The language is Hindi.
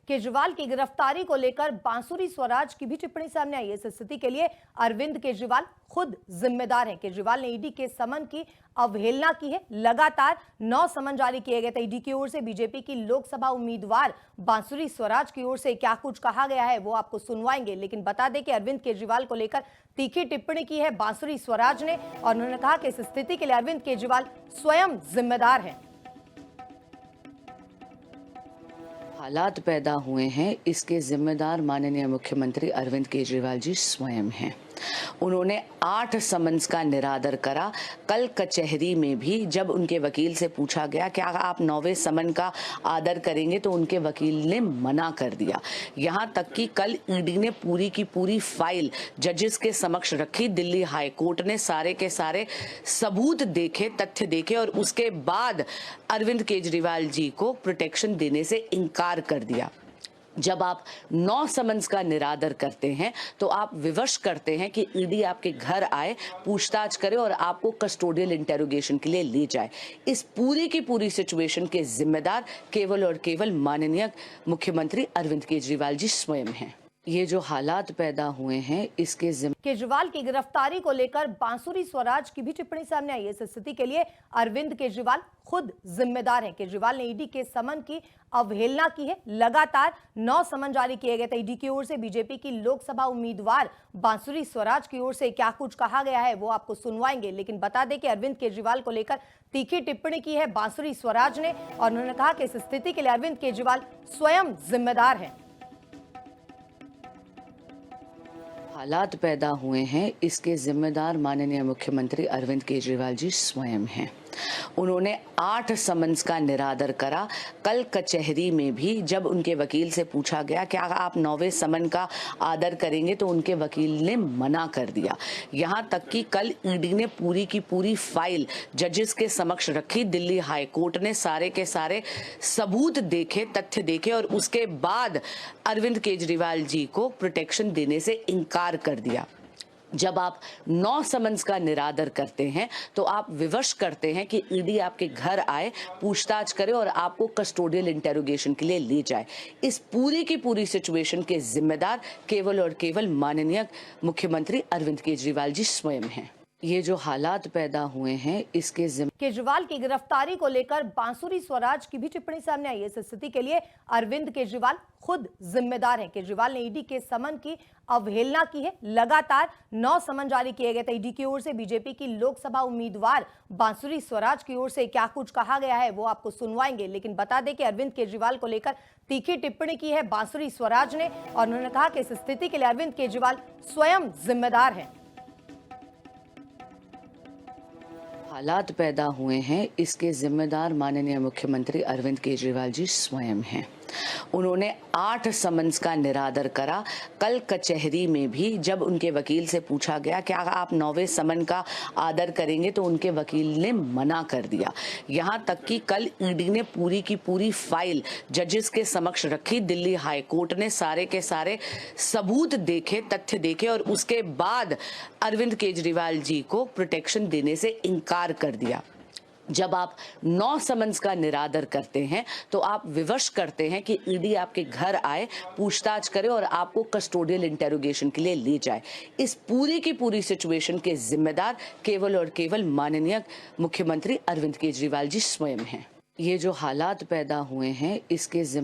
केजरीवाल की गिरफ्तारी को लेकर बांसुरी स्वराज की भी टिप्पणी सामने आई है। इस स्थिति के लिए अरविंद केजरीवाल खुद जिम्मेदार हैं। केजरीवाल ने ईडी के समन की अवहेलना की है। लगातार 9 समन जारी किए गए थे ईडी की ओर से। बीजेपी की लोकसभा उम्मीदवार बांसुरी स्वराज की ओर से क्या कुछ कहा गया है वो आपको सुनवाएंगे, लेकिन बता दें कि अरविंद केजरीवाल को लेकर तीखी टिप्पणी की है बांसुरी स्वराज ने, और उन्होंने कहा कि इस स्थिति के लिए अरविंद केजरीवाल स्वयं जिम्मेदार हैं। हालात पैदा हुए हैं, इसके जिम्मेदार माननीय मुख्यमंत्री अरविंद केजरीवाल जी स्वयं हैं। उन्होंने 8 समन्स का निरादर करा। कल कचहरी में भी जब उनके वकील से पूछा गया कि आप 9वें समन का आदर करेंगे, तो उनके वकील ने मना कर दिया। यहाँ तक कि कल ईडी ने पूरी की पूरी फाइल जजेस के समक्ष रखी। दिल्ली हाई कोर्ट ने सारे के सारे सबूत देखे, तथ्य देखे, और उसके बाद अरविंद केजरीवाल जी को प्रोटेक्शन देने से इनकार कर दिया। जब आप 9 समन्स का निरादर करते हैं तो आप विवश करते हैं कि ईडी आपके घर आए, पूछताछ करे और आपको कस्टोडियल इंटेरोगेशन के लिए ले जाए। इस पूरी की पूरी सिचुएशन के जिम्मेदार केवल और केवल माननीय मुख्यमंत्री अरविंद केजरीवाल जी स्वयं हैं। ये जो हालात पैदा हुए हैं, इसके केजरीवाल की गिरफ्तारी को लेकर बांसुरी स्वराज की भी टिप्पणी सामने आई है। इस स्थिति के लिए अरविंद केजरीवाल खुद जिम्मेदार हैं। केजरीवाल ने ईडी के समन की अवहेलना की है। लगातार 9 समन जारी किए गए थे ईडी की ओर से। बीजेपी की लोकसभा उम्मीदवार बांसुरी स्वराज की ओर से क्या कुछ कहा गया है वो आपको सुनवाएंगे, लेकिन बता दें कि अरविंद केजरीवाल को लेकर तीखी टिप्पणी की है बांसुरी स्वराज ने, और उन्होंने कहा कि इस स्थिति के लिए अरविंद केजरीवाल स्वयं जिम्मेदार हैं। हालात पैदा हुए हैं, इसके जिम्मेदार माननीय मुख्यमंत्री अरविंद केजरीवाल जी स्वयं हैं। उन्होंने 8 समन्स का निरादर करा। कल कचहरी में भी जब उनके वकील से पूछा गया कि आप 9वें समन का आदर करेंगे, तो उनके वकील ने मना कर दिया। यहाँ तक कि कल ईडी ने पूरी की पूरी फाइल जजेस के समक्ष रखी। दिल्ली हाई कोर्ट ने सारे के सारे सबूत देखे, तथ्य देखे, और उसके बाद अरविंद केजरीवाल जी को प्रोटेक्शन देने से इनकार कर दिया। जब आप 9 समन्स का निरादर करते हैं तो आप विवश करते हैं कि ईडी आपके घर आए, पूछताछ करे और आपको कस्टोडियल इंटेरोगेशन के लिए ले जाए। इस पूरी की पूरी सिचुएशन के जिम्मेदार केवल और केवल माननीय मुख्यमंत्री अरविंद केजरीवाल जी स्वयं हैं। ये जो हालात पैदा हुए हैं, इसके केजरीवाल की गिरफ्तारी को लेकर बांसुरी स्वराज की भी टिप्पणी सामने आई है। इस स्थिति के लिए अरविंद केजरीवाल खुद जिम्मेदार हैं। केजरीवाल ने ईडी के समन की अवहेलना की है। लगातार 9 समन जारी किए गए थे ईडी की ओर से। बीजेपी की लोकसभा उम्मीदवार बांसुरी स्वराज की ओर से क्या कुछ कहा गया है वो आपको सुनवाएंगे, लेकिन बता दें कि अरविंद केजरीवाल को लेकर तीखी टिप्पणी की है बांसुरी स्वराज ने, और उन्होंने कहा कि इस स्थिति के लिए अरविंद केजरीवाल स्वयं जिम्मेदार हैं। हालात पैदा हुए हैं, इसके जिम्मेदार माननीय मुख्यमंत्री अरविंद केजरीवाल जी स्वयं हैं। उन्होंने 8 समन्स का निरादर करा। कल कचहरी में भी जब उनके वकील से पूछा गया कि आप 9वें समन का आदर करेंगे, तो उनके वकील ने मना कर दिया। यहाँ तक कि कल ईडी ने पूरी की पूरी फाइल जजेस के समक्ष रखी। दिल्ली हाई कोर्ट ने सारे के सारे सबूत देखे, तथ्य देखे, और उसके बाद अरविंद केजरीवाल जी को प्रोटेक्शन देने से इनकार कर दिया। जब आप 9 समन्स का निरादर करते हैं तो आप विवश करते हैं कि ईडी आपके घर आए, पूछताछ करे और आपको कस्टोडियल इंटेरोगेशन के लिए ले जाए। इस पूरी की पूरी सिचुएशन के जिम्मेदार केवल और केवल माननीय मुख्यमंत्री अरविंद केजरीवाल जी स्वयं हैं। ये जो हालात पैदा हुए हैं, इसके